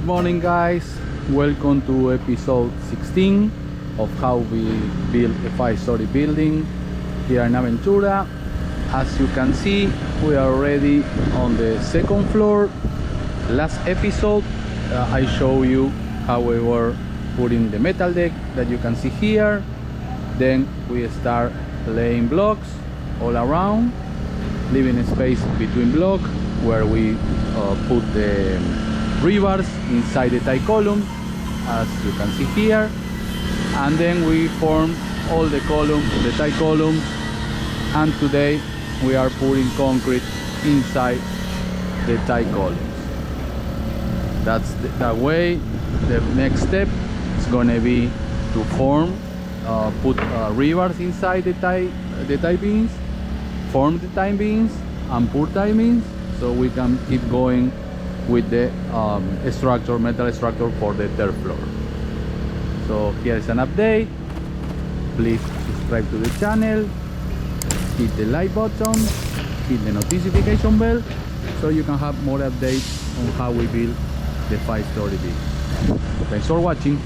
Good morning, guys. Welcome to episode 16 of how we build a 5-story building here in Aventura. As you can see, we are already on the second floor. Last episode I show you how we were putting the metal deck that you can see here. Then we start laying blocks all around, leaving a space between blocks where we put the rebars inside the tie column, as you can see here. And then we form all the columns, the tie columns, and today we are putting concrete inside the tie columns. That's that way. The next step is gonna be to form, put rebars inside the tie beams, form the tie beams, and put tie beams, so we can keep going with the structure, metal structure for the third floor. So here is an update. Please subscribe to the channel, hit the like button, hit the notification bell, so you can have more updates on how we build the 5-story building. Thanks for watching.